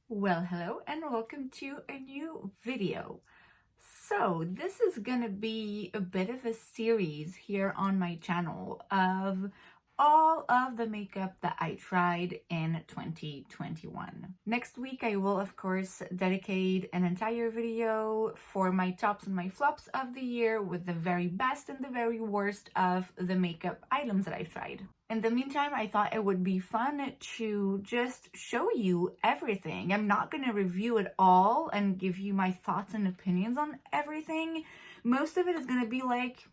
Well, hello and welcome to a new video. So this is gonna be a bit of a series here on my channel of all of the makeup that I tried in 2021. Next week I will of course dedicate an entire video for my tops and my flops of the year with the very best and the very worst of the makeup items that I've tried. In the meantime, I thought it would be fun to just show you everything. I'm not going to review it all and give you my thoughts and opinions on everything. Most of it is going to be like,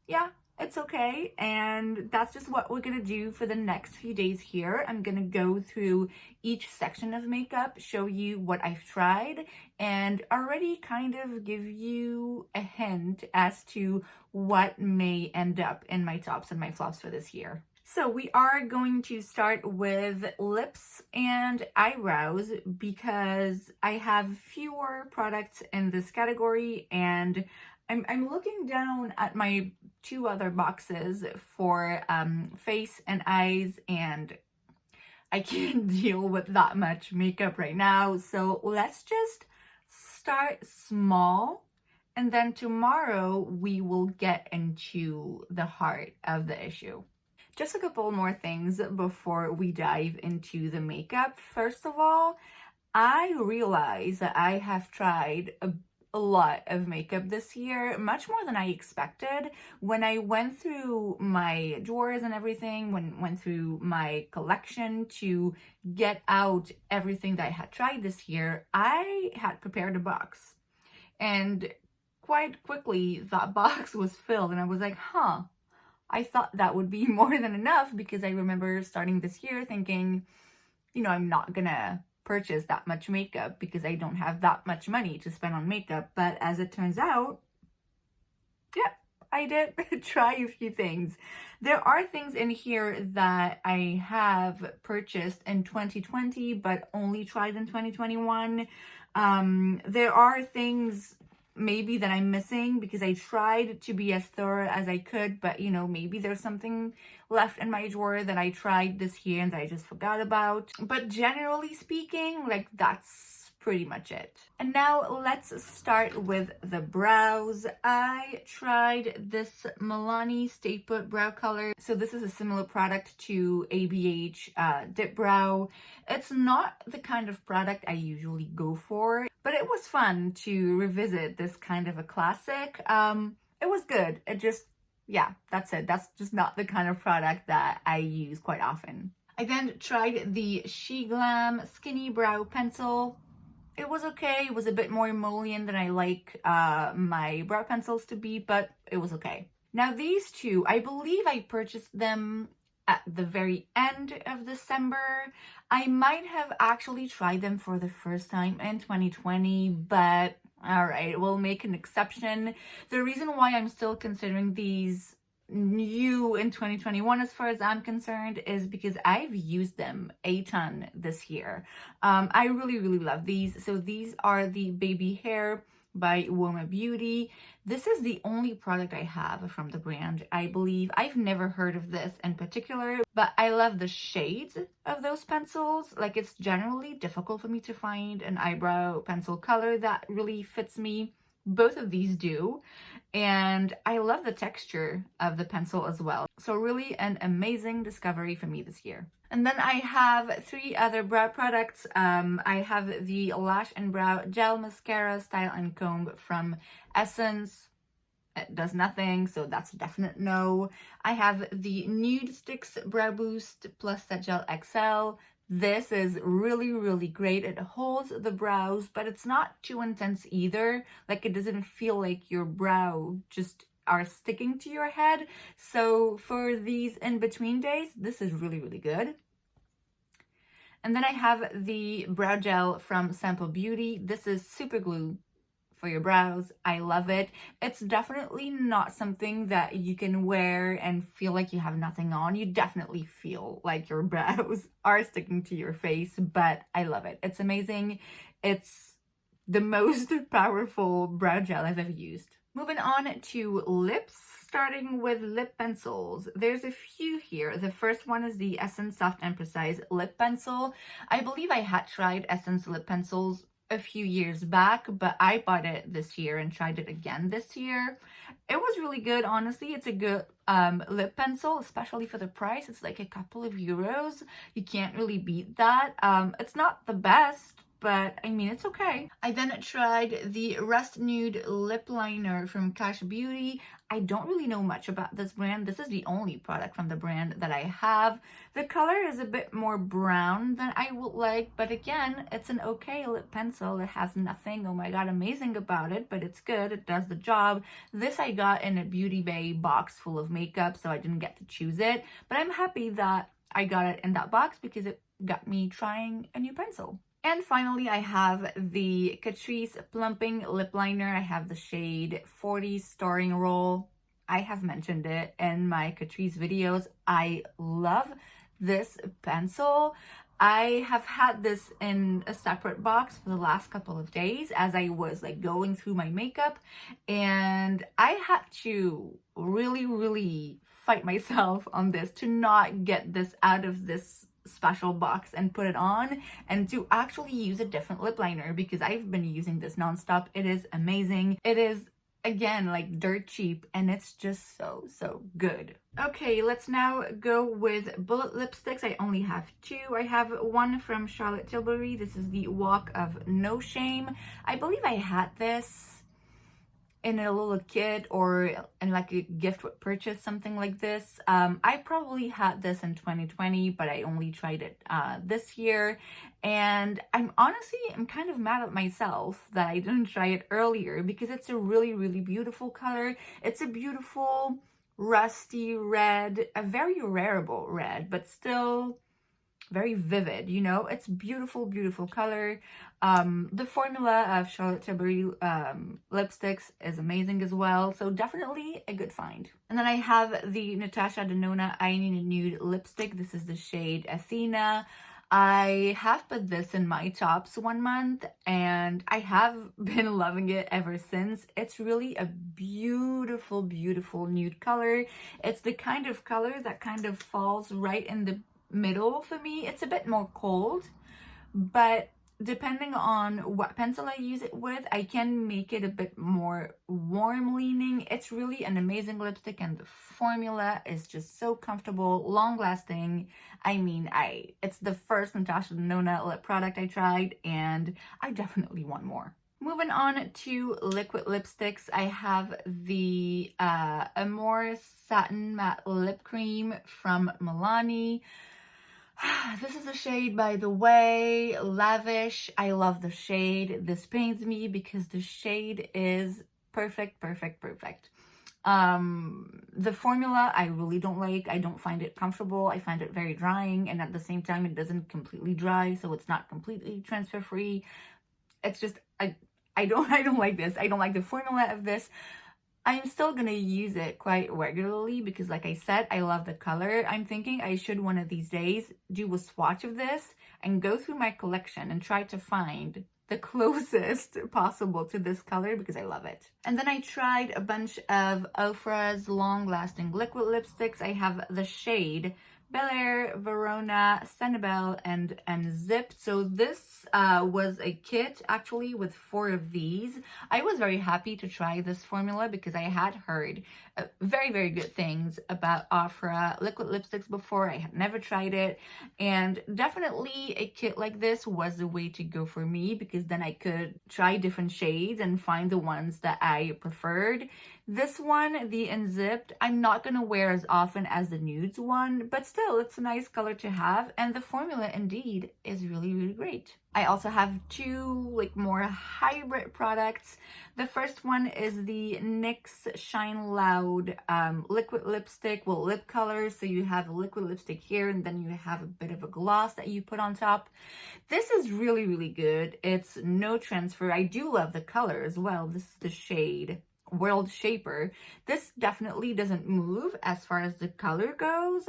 yeah, it's okay. And that's just what we're going to do for the next few days here. I'm going to go through each section of makeup, show you what I've tried, and already kind of give you a hint as to what may end up in my tops and my flops for this year. So we are going to start with lips and eyebrows because I have fewer products in this category, and I'm looking down at my two other boxes for face and eyes, and I can't deal with that much makeup right now. So let's just start small, and then tomorrow we will get into the heart of the issue. Just a couple more things before we dive into the makeup. First of all, I realize that I have tried a lot of makeup this year, much more than I expected. When I went through my drawers and everything, went through my collection to get out everything that I had tried this year, I had prepared a box. And quite quickly, that box was filled, and I was like, huh. I thought that would be more than enough because I remember starting this year thinking, you know, I'm not gonna purchase that much makeup because I don't have that much money to spend on makeup. But as it turns out, yeah, I did try a few things. There are things in here that I have purchased in 2020 but only tried in 2021. There are things maybe that I'm missing because I tried to be as thorough as I could, but you know, maybe there's something left in my drawer that I tried this year and that I just forgot about. But generally speaking, like, that's pretty much it. And now let's start with the brows. I tried this Milani Stay Put brow color. So this is a similar product to ABH Dip Brow. It's not the kind of product I usually go for, but it was fun to revisit this kind of a classic. It was good. It just, yeah, that's it. That's just not the kind of product that I use quite often. I then tried the Glam Skinny Brow Pencil. It was okay. It was a bit more emollient than I like my brow pencils to be, but it was okay. Now these two, I believe I purchased them at the very end of December. I might have actually tried them for the first time in 2020, but all right, we'll make an exception. The reason why I'm still considering these new in 2021 as far as I'm concerned is because I've used them a ton this year. I really love these. So these are the Baby Hair by Uoma Beauty. This is the only product I have from the brand, I believe. I've never heard of this in particular, but I love the shades of those pencils. Like, it's generally difficult for me to find an eyebrow pencil color that really fits me. Both of these do, and I love the texture of the pencil as well. So really an amazing discovery for me this year. And then I have three other brow products. I have the Lash and Brow Gel Mascara Style and Comb from Essence. It does nothing, so that's a definite no. I have the Nudestix Brow Boost Plus Set Gel XL. This is really great. It holds the brows, but it's not too intense either. Like, it doesn't feel like your brow just are sticking to your head. So for these in-between days, this is really good. And then I have the brow gel from Sample Beauty. This is super glue for your brows. I love it. It's definitely not something that you can wear and feel like you have nothing on. You definitely feel like your brows are sticking to your face, but I love it. It's amazing. It's the most powerful brow gel I've ever used. Moving on to lips. starting with lip pencils. There's a few here. The first one is the Essence Soft and Precise Lip Pencil. I believe I had tried Essence lip pencils a few years back, but I bought it this year and tried it again this year. It was really good, honestly. It's a good lip pencil, especially for the price. It's like a couple of euros. You can't really beat that. It's not the best, but I mean, it's okay. I then tried the Rust Nude Lip Liner from Cash Beauty. I don't really know much about this brand. This is the only product from the brand that I have. The color is a bit more brown than I would like, but again, it's an okay lip pencil. It has nothing, oh my god, amazing about it, but it's good. It does the job. This I got in a Beauty Bay box full of makeup, so I didn't get to choose it, but I'm happy that I got it in that box because it got me trying a new pencil. And finally, I have the Catrice Plumping Lip Liner. I have the shade 40 Starring Roll. I have mentioned it in my Catrice videos. I love this pencil. I have had this in a separate box for the last couple of days as I was like going through my makeup, and I had to really fight myself on this to not get this out of this special box and put it on, and to actually use a different lip liner because I've been using this nonstop. It is amazing. It is, again, like dirt cheap, and it's just so good. Okay, let's now go with bullet lipsticks. I only have two. I have one from Charlotte Tilbury. This is the Walk of No Shame. I believe I had this in a little kit or in like a gift purchase, something like this. I probably had this in 2020, but I only tried it this year, and I'm kind of mad at myself that I didn't try it earlier because it's a really beautiful color. It's a beautiful rusty red, a very wearable red, but still very vivid, you know. It's beautiful color. The formula of Charlotte Tilbury lipsticks is amazing as well, so definitely a good find. And then I have the Natasha Denona I Need a Nude lipstick. This is the shade Athena. I have put this in my tops 1 month, and I have been loving it ever since. It's really a beautiful nude color. It's the kind of color that kind of falls right in the middle for me. It's a bit more cold, but depending on what pencil I use it with, I can make it a bit more warm leaning. It's really an amazing lipstick, and the formula is just so comfortable, long lasting. I mean, it's the first Natasha Denona lip product I tried, and I definitely want more. Moving on to liquid lipsticks, I have the Amore Satin Matte Lip Cream from Milani. This is a shade, by the way, Lavish. I love the shade. This pains me because the shade is perfect. The formula I really don't like. I don't find it comfortable. I find it very drying, and at the same time it doesn't completely dry, so it's not completely transfer free. It's just I don't like this. I don't like the formula of this. I'm still gonna use it quite regularly because, like I said, I love the color. I'm thinking I should one of these days do a swatch of this and go through my collection and try to find the closest possible to this color because I love it. And then I tried a bunch of Ofra's long-lasting liquid lipsticks. I have the shade Bel Air, Verona, Sanibel, and Zip. So this was a kit actually with 4 of these. I was very happy to try this formula because I had heard very good things about Ofra liquid lipsticks before. I had never tried it, and definitely a kit like this was the way to go for me because then I could try different shades and find the ones that I preferred. This one, the Unzipped, I'm not going to wear as often as the Nudes one, but still, it's a nice color to have, and the formula indeed is really great. I also have 2 like more hybrid products. The first one is the NYX Shine Loud liquid lipstick, well, lip color. So you have a liquid lipstick here, and then you have a bit of a gloss that you put on top. This is really good. It's no transfer. I do love the color as well. This is the shade World Shaper. This definitely doesn't move as far as the color goes.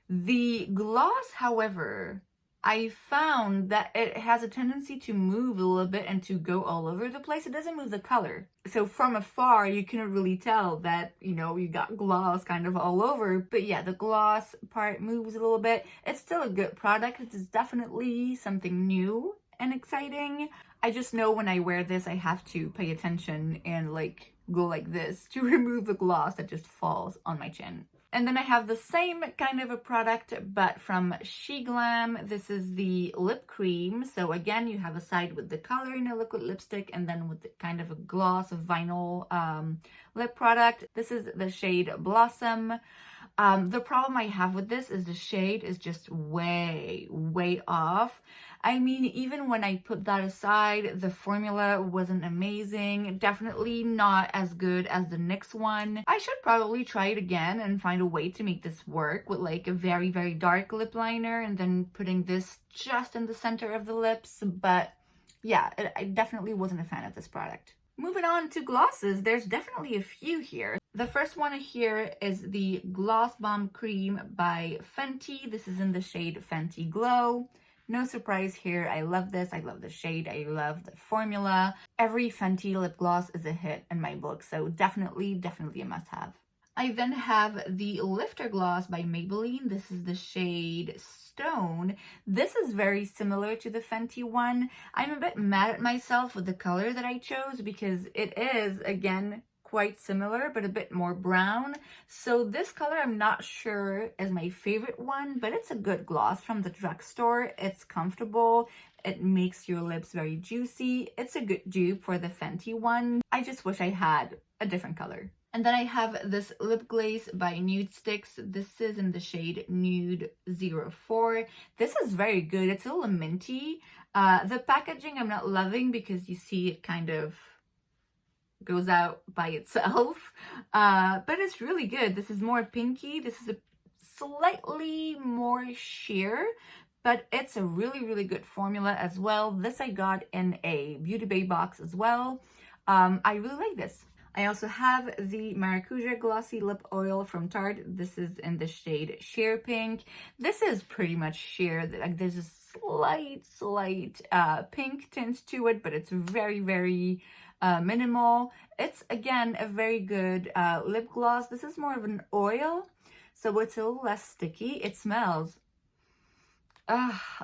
The gloss, however, I found that it has a tendency to move a little bit and to go all over the place. It doesn't move the color. So from afar, you couldn't really tell that, you know, you got gloss kind of all over. But yeah, the gloss part moves a little bit. It's still a good product. It's definitely something new and exciting. I just know when I wear this, I have to pay attention and like go like this to remove the gloss that just falls on my chin. And then I have the same kind of a product, but from Glam. This is the lip cream. So again, you have a side with the color in a liquid lipstick and then with the kind of a gloss of vinyl lip product. This is the shade Blossom. The problem I have with this is the shade is just way off. I mean, even when I put that aside, the formula wasn't amazing. Definitely not as good as the NYX one. I should probably try it again and find a way to make this work with like a very dark lip liner and then putting this just in the center of the lips. But yeah, I definitely wasn't a fan of this product. Moving on to glosses, there's definitely a few here. The first one here is the Gloss Bomb Cream by Fenty. This is in the shade Fenty Glow. No surprise here. I love this. I love the shade. I love the formula. Every Fenty lip gloss is a hit in my book, so definitely a must-have. I then have the Lifter Gloss by Maybelline. This is the shade Stone. This is very similar to the Fenty one. I'm a bit mad at myself with the color that I chose because it is, again, quite similar, but a bit more brown. So this color I'm not sure is my favorite one, but it's a good gloss from the drugstore. It's comfortable. It makes your lips very juicy. It's a good dupe for the Fenty one. I just wish I had a different color. And then I have this lip glaze by Nudestix. This is in the shade Nude 04. This is very good. It's a little minty. The packaging I'm not loving because you see it kind of goes out by itself. But it's really good. This is more pinky. This is a slightly more sheer, but it's a really good formula as well. This I got in a Beauty Bay box as well. I really like this. I also have the Maracuja Glossy Lip Oil from Tarte. This is in the shade Sheer Pink. This is pretty much sheer. Like there's a slight pink tint to it, but it's very minimal. It's again a very good lip gloss. This is more of an oil, so it's a little less sticky. It smells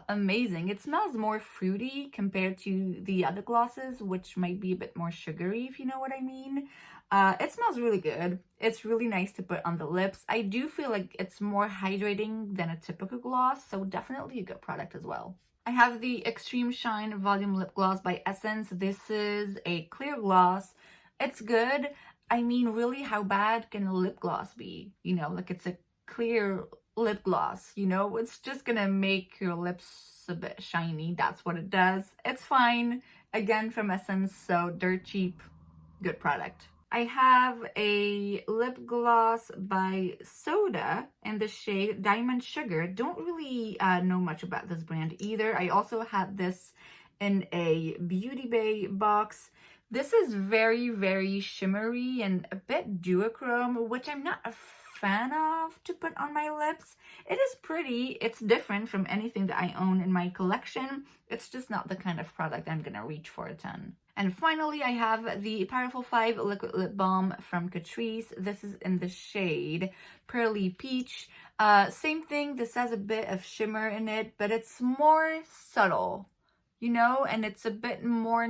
amazing. It smells more fruity compared to the other glosses, which might be a bit more sugary, if you know what I mean. It smells really good. It's really nice to put on the lips. I do feel like it's more hydrating than a typical gloss, so definitely a good product as well. I have the Extreme Shine Volume Lip Gloss by Essence. This is a clear gloss. It's good. I mean, really, how bad can a lip gloss be? You know, like it's a clear lip gloss, you know? It's just gonna make your lips a bit shiny. That's what it does. It's fine. Again, from Essence, so dirt cheap, good product. I have a lip gloss by Soda in the shade Diamond Sugar. Don't really know much about this brand either. I also had this in a Beauty Bay box. This is very shimmery and a bit duochrome, which I'm not a fan of to put on my lips. It is pretty. It's different from anything that I own in my collection. It's just not the kind of product I'm gonna reach for a ton. And finally, I have the Powerful 5 Liquid Lip Balm from Catrice. This is in the shade Pearly Peach. Same thing, this has a bit of shimmer in it, but it's more subtle, you know, and it's a bit more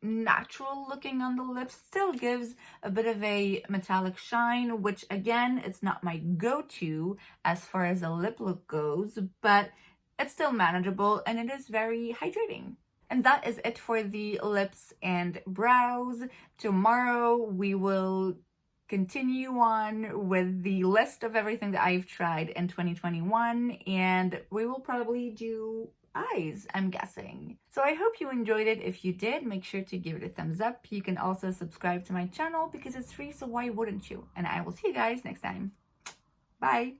natural looking on the lips. Still gives a bit of a metallic shine, which again, it's not my go-to as far as a lip look goes, but it's still manageable and it is very hydrating. And that is it for the lips and brows. Tomorrow we will continue on with the list of everything that I've tried in 2021, and we will probably do eyes, I'm guessing. So I hope you enjoyed it. If you did, make sure to give it a thumbs up. You can also subscribe to my channel because it's free, so why wouldn't you? And I will see you guys next time. Bye!